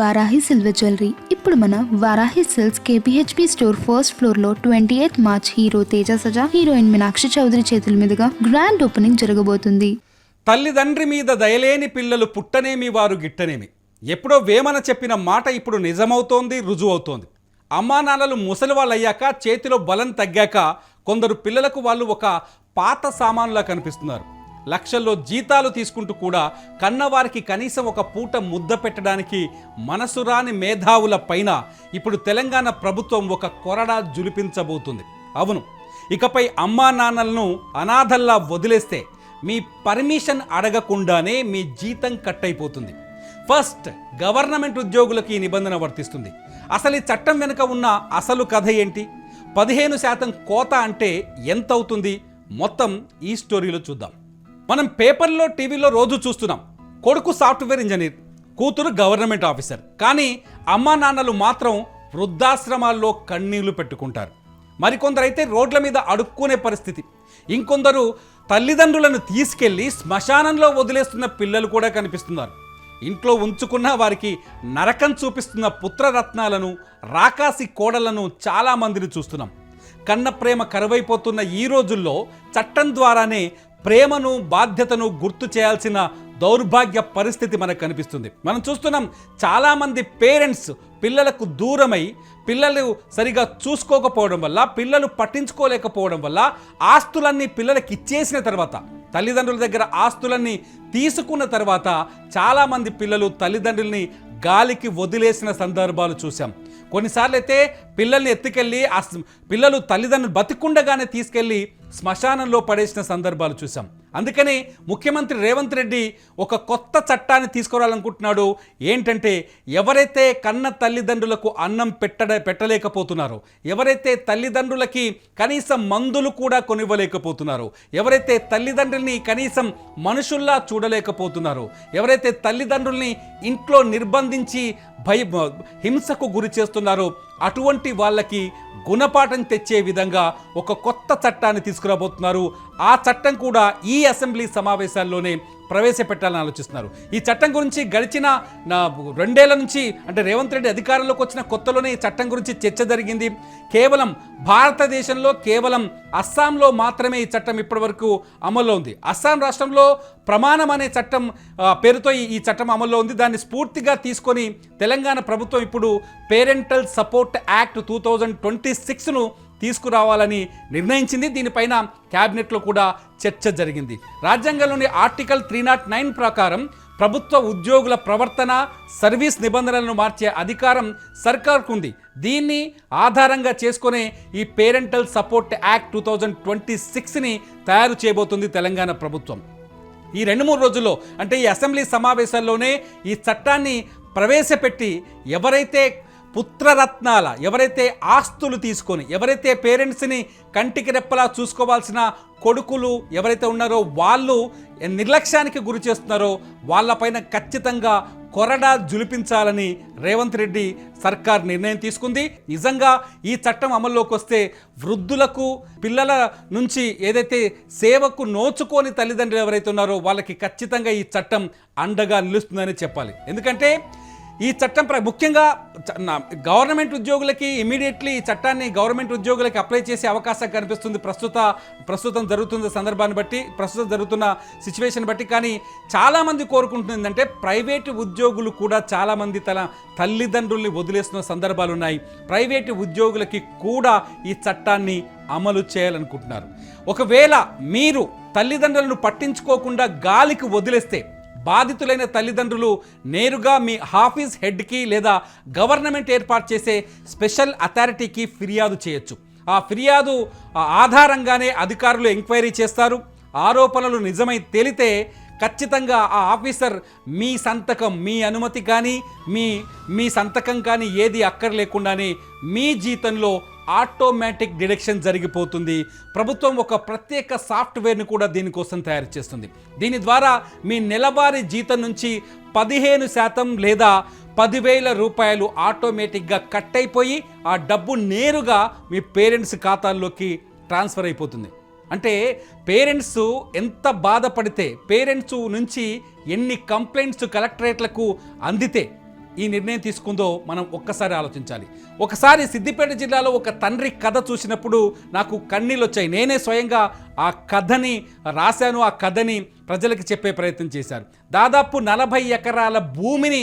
Varahi silver jewellery ఇప్పుడు మన Varahi silks KPHP store first floor లో 28 March hero Teja Sajja, heroine Meenakshi Chaudhary చేతుల మీదుగా గ్రాండ్ ఓపెనింగ్ జరగబోతుంది. తల్లిదండ్రి మీద దయలేని పిల్లలు పుట్టనేమి వారు గిట్టనేమి. ఎప్పుడో వేమన చెప్పిన మాట ఇప్పుడు నిజమవుతోంది, రుజువవుతోంది. అమ్మా నాన్నలు ముసలి వాళ్ళు అయ్యాక, చేతిలో బలం తగ్గాక కొందరు పిల్లలకు వాళ్ళు ఒక పాత సామాన్లా కనిపిస్తున్నారు. లక్షల్లో జీతాలు తీసుకుంటూ కూడా కన్నవారికి కనీసం ఒక పూట ముద్ద పెట్టడానికి మనసు రాని మేధావుల పైన ఇప్పుడు తెలంగాణ ప్రభుత్వం ఒక కొరడా జులిపించబోతుంది. అవును, ఇకపై అమ్మా నాన్నలను అనాథల్లా వదిలేస్తే మీ పర్మిషన్ అడగకుండానే మీ జీతం కట్ అయిపోతుంది. ఫస్ట్ గవర్నమెంట్ ఉద్యోగులకి ఈ నిబంధన వర్తిస్తుంది. అసలు ఈ చట్టం వెనుక ఉన్న అసలు కథ ఏంటి? 15% కోత అంటే ఎంత అవుతుంది? మొత్తం ఈ స్టోరీలో చూద్దాం. మనం పేపర్లో, టీవీలో రోజు చూస్తున్నాం. కొడుకు సాఫ్ట్వేర్ ఇంజనీర్, కూతురు గవర్నమెంట్ ఆఫీసర్. కానీ అమ్మా నాన్నలు మాత్రం వృద్ధాశ్రమాల్లో కన్నీళ్లు పెట్టుకుంటారు. మరికొందరైతే రోడ్ల మీద అడుక్కునే పరిస్థితి. ఇంకొందరు తల్లిదండ్రులను తీసుకెళ్లి శ్మశానంలో వదిలేస్తున్న పిల్లలు కూడా కనిపిస్తున్నారు. ఇంట్లో ఉంచుకున్న వారికి నరకం చూపిస్తున్న పుత్రరత్నాలను, రాకాసి కోడలను చాలామందిని చూస్తున్నాం. కన్న ప్రేమ కరువైపోతున్న ఈ రోజుల్లో చట్టం ద్వారానే ప్రేమను, బాధ్యతను గుర్తు చేయాల్సిన దౌర్భాగ్య పరిస్థితి మనకు కనిపిస్తుంది. మనం చూస్తున్నాం, చాలామంది పేరెంట్స్ పిల్లలకు దూరమై, పిల్లలు సరిగా చూసుకోకపోవడం వల్ల, పిల్లలు పట్టించుకోలేకపోవడం వల్ల ఆస్తులన్నీ పిల్లలకి ఇచ్చేసిన తర్వాత, తల్లిదండ్రుల దగ్గర ఆస్తులన్నీ తీసుకున్న తర్వాత చాలామంది పిల్లలు తల్లిదండ్రుల్ని గాలికి వదిలేసిన సందర్భాలు చూసాం. కొన్నిసార్లు అయితే పిల్లల్ని ఎత్తుకెళ్ళి పిల్లలు తల్లిదండ్రులు బతికుండగానే తీసుకెళ్ళి శ్మశానంలో పడేసిన సందర్భాలు చూసాం. అందుకని ముఖ్యమంత్రి రేవంత్ రెడ్డి ఒక కొత్త చట్టాన్ని తీసుకురావాలనుకుంటున్నాడు. ఏంటంటే, ఎవరైతే కన్న తల్లిదండ్రులకు అన్నం పెట్టలేకపోతున్నారో, ఎవరైతే తల్లిదండ్రులకి కనీసం మందులు కూడా కొనివ్వలేకపోతున్నారో, ఎవరైతే తల్లిదండ్రుల్ని కనీసం మనుషుల్లా చూడలేకపోతున్నారో, ఎవరైతే తల్లిదండ్రుల్ని ఇంట్లో నిర్బంధించి హింసకు గురి చేస్తున్నారో, అటువంటి వాళ్ళకి గుణపాఠం తెచ్చే విధంగా ఒక కొత్త చట్టాన్ని తీసుకురాబోతున్నారు. ఆ చట్టం కూడా ఈ అసెంబ్లీ సమావేశాల్లోనే ప్రవేశపెట్టాలని ఆలోచిస్తున్నారు. ఈ చట్టం గురించి గడిచిన 2 ఏళ్ల నుంచి, అంటే రేవంత్ రెడ్డి అధికారంలోకి వచ్చిన కొత్తలోనే ఈ చట్టం గురించి చర్చ జరిగింది. కేవలం భారతదేశంలో కేవలం అస్సాంలో మాత్రమే ఈ చట్టం ఇప్పటివరకు అమల్లో ఉంది. అస్సాం రాష్ట్రంలో ప్రమాణం అనే చట్టం పేరుతో ఈ చట్టం అమల్లో ఉంది. దాన్ని స్ఫూర్తిగా తీసుకొని తెలంగాణ ప్రభుత్వం ఇప్పుడు పేరెంటల్ సపోర్ట్ యాక్ట్ 2026ను తీసుకురావాలని నిర్ణయించింది. దీనిపైన క్యాబినెట్లో కూడా చర్చ జరిగింది. రాజ్యాంగంలోని ఆర్టికల్ 309 ప్రకారం ప్రభుత్వ ఉద్యోగుల ప్రవర్తన, సర్వీస్ నిబంధనలను మార్చే అధికారం సర్కార్కు ఉంది. దీన్ని ఆధారంగా చేసుకునే ఈ పేరెంటల్ సపోర్ట్ యాక్ట్ 2026ని తయారు చేయబోతుంది తెలంగాణ ప్రభుత్వం. ఈ 2-3 రోజుల్లో, అంటే ఈ అసెంబ్లీ సమావేశాల్లోనే ఈ చట్టాన్ని ప్రవేశపెట్టి ఎవరైతే పుత్రరత్నాల, ఎవరైతే ఆస్తులు తీసుకొని, ఎవరైతే పేరెంట్స్ని కంటికి రెప్పలా చూసుకోవాల్సిన కొడుకులు ఎవరైతే ఉన్నారో వాళ్ళు నిర్లక్ష్యానికి గురి చేస్తున్నారో వాళ్ళపైన ఖచ్చితంగా కొరడా జులిపించాలని రేవంత్ రెడ్డి సర్కార్ నిర్ణయం తీసుకుంది. నిజంగా ఈ చట్టం అమల్లోకి వస్తే వృద్ధులకు, పిల్లల నుంచి ఏదైతే సేవకు నోచుకోని తల్లిదండ్రులు ఎవరైతే ఉన్నారో వాళ్ళకి ఖచ్చితంగా ఈ చట్టం అండగా నిలుస్తుందని చెప్పాలి. ఎందుకంటే ఈ చట్టం ముఖ్యంగా గవర్నమెంట్ ఉద్యోగులకి ఇమీడియట్లీ ఈ చట్టాన్ని గవర్నమెంట్ ఉద్యోగులకి అప్లై చేసే అవకాశం కనిపిస్తుంది ప్రస్తుతం జరుగుతున్న సందర్భాన్ని బట్టి, ప్రస్తుతం జరుగుతున్న సిచ్యువేషన్ బట్టి. కానీ చాలామంది కోరుకుంటుంది ఏంటంటే, ప్రైవేటు ఉద్యోగులు కూడా చాలామంది తన తల్లిదండ్రుల్ని వదిలేస్తున్న సందర్భాలు ఉన్నాయి. ప్రైవేటు ఉద్యోగులకి కూడా ఈ చట్టాన్ని అమలు చేయాలనుకుంటున్నారు. ఒకవేళ మీరు తల్లిదండ్రులను పట్టించుకోకుండా గాలికి వదిలేస్తే బాధితులైన తల్లిదండ్రులు నేరుగా మీ ఆఫీస్ హెడ్కి లేదా గవర్నమెంట్ ఏర్పాటు చేసే స్పెషల్ అథారిటీకి ఫిర్యాదు చేయొచ్చు. ఆ ఫిర్యాదు ఆధారంగానే అధికారులు ఎంక్వైరీ చేస్తారు. ఆరోపణలు నిజమై తేలితే ఖచ్చితంగా ఆ ఆఫీసర్ మీ సంతకం, మీ అనుమతి కానీ మీ సంతకం కానీ ఏది అక్కర్లేకుండానే మీ జీతంలో ఆటోమేటిక్ డిడక్షన్ జరిగిపోతుంది. ప్రభుత్వం ఒక ప్రత్యేక సాఫ్ట్వేర్ని కూడా దీనికోసం తయారు చేస్తుంది. దీని ద్వారా మీ నెలవారీ జీతం నుంచి 15% లేదా 10,000 రూపాయలు ఆటోమేటిక్గా కట్ అయిపోయి ఆ డబ్బు నేరుగా మీ పేరెంట్స్ ఖాతాల్లోకి ట్రాన్స్ఫర్ అయిపోతుంది. అంటే పేరెంట్స్ ఎంత బాధపడితే, పేరెంట్స్ నుంచి ఎన్ని కంప్లైంట్స్ కలెక్టరేట్లకు అందితే ఈ నిర్ణయం తీసుకుందో మనం ఒక్కసారి ఆలోచించాలి. ఒకసారి సిద్దిపేట జిల్లాలో ఒక తండ్రి కథ చూసినప్పుడు నాకు కన్నీళ్ళు వచ్చాయి. నేనే స్వయంగా ఆ కథని రాశాను, ఆ కథని ప్రజలకు చెప్పే ప్రయత్నం చేశారు. దాదాపు 40 ఎకరాల భూమిని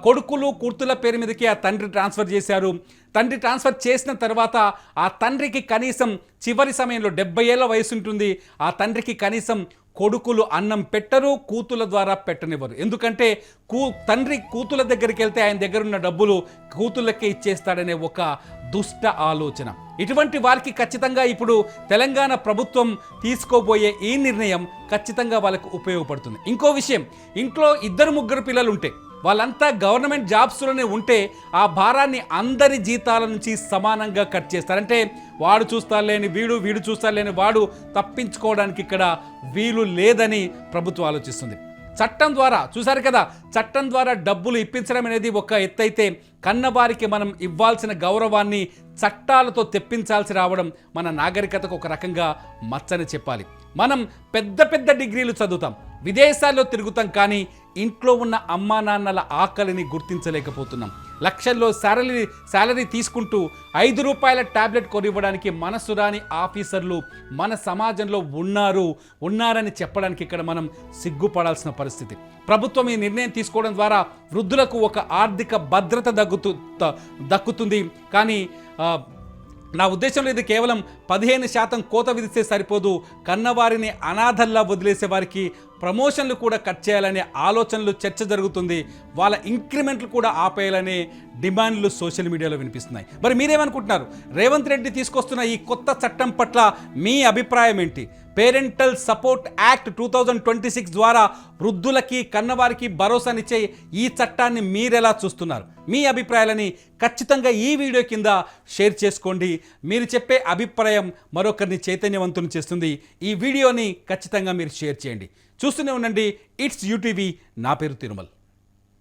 కొడుకులు కూతుళ్ళ పేరు మీదకి ఆ తండ్రి ట్రాన్స్ఫర్ చేశారు. తండ్రి ట్రాన్స్ఫర్ చేసిన తర్వాత ఆ తండ్రికి కనీసం చివరి సమయంలో 70 ఏళ్ళ వయసు ఉంటుంది. ఆ తండ్రికి కనీసం కొడుకులు అన్నం పెట్టరు, కూతుల ద్వారా పెట్టనివ్వరు. ఎందుకంటే తండ్రి కూతుల దగ్గరికి వెళ్తే ఆయన దగ్గర ఉన్న డబ్బులు కూతుళ్ళకే ఇచ్చేస్తాడనే ఒక దుష్ట ఆలోచన. ఇటువంటి వారికి ఖచ్చితంగా ఇప్పుడు తెలంగాణ ప్రభుత్వం తీసుకోబోయే ఈ నిర్ణయం ఖచ్చితంగా వాళ్ళకు ఉపయోగపడుతుంది. ఇంకో విషయం, ఇంట్లో 2-3 పిల్లలు ఉంటే వాళ్ళంతా గవర్నమెంట్ జాబ్స్లోనే ఉంటే ఆ భారాన్ని అందరి జీతాల నుంచి సమానంగా కట్ చేస్తారంటే వాడు చూస్తాలేని వీడు, వీడు చూస్తాలేని వాడు తప్పించుకోవడానికి ఇక్కడ వీలు లేదని ప్రభుత్వం ఆలోచిస్తుంది. చట్టం ద్వారా చూశారు కదా, చట్టం ద్వారా డబ్బులు ఇప్పించడం అనేది ఒక ఎత్తైతే కన్నవారికి మనం ఇవ్వాల్సిన గౌరవాన్ని చట్టాలతో తెప్పించాల్సి రావడం మన నాగరికతకు ఒక రకంగా మచ్చని చెప్పాలి. మనం పెద్ద పెద్ద డిగ్రీలు చదువుతాం, విదేశాల్లో తిరుగుతాం, కానీ ఇంట్లో ఉన్న అమ్మా నాన్నల ఆకలిని గుర్తించలేకపోతున్నాం. లక్షల్లో శాలరీ తీసుకుంటూ 5 రూపాయల టాబ్లెట్ కొనివ్వడానికి మనసు రాని ఆఫీసర్లు మన సమాజంలో ఉన్నారని చెప్పడానికి ఇక్కడ మనం సిగ్గుపడాల్సిన పరిస్థితి. ప్రభుత్వం ఈ నిర్ణయం తీసుకోవడం ద్వారా వృద్ధులకు ఒక ఆర్థిక భద్రత దక్కుతుంది. కానీ నా ఉద్దేశంలో ఇది కేవలం 15% కోత విధిస్తే సరిపోదు. కన్నవారిని అనాథల్లా వదిలేసే వారికి ప్రమోషన్లు కూడా కట్ చేయాలనే ఆలోచనలు చర్చ జరుగుతుంది. వాళ్ళ ఇంక్రిమెంట్లు కూడా ఆపేయాలనే డిమాండ్లు సోషల్ మీడియాలో వినిపిస్తున్నాయి. మరి మీరేమనుకుంటున్నారు? రేవంత్ రెడ్డి తీసుకొస్తున్న ఈ కొత్త చట్టం పట్ల మీ అభిప్రాయం ఏంటి? పేరెంటల్ సపోర్ట్ యాక్ట్ 2026 ద్వారా వృద్ధులకి కన్నవారికి భరోసానిచ్చే ఈ చట్టాన్ని మీరెలా చూస్తున్నారు? మీ అభిప్రాయాలని ఖచ్చితంగా ఈ వీడియో కింద షేర్ చేసుకోండి. మీరు చెప్పే అభిప్రాయం మరొకరిని చైతన్యవంతుని చేస్తుంది. ఈ వీడియోని ఖచ్చితంగా మీరు షేర్ చేయండి. చూస్తూనే ఉండండి ఇట్స్ యూటీవీ. నా పేరు తిరుమల్.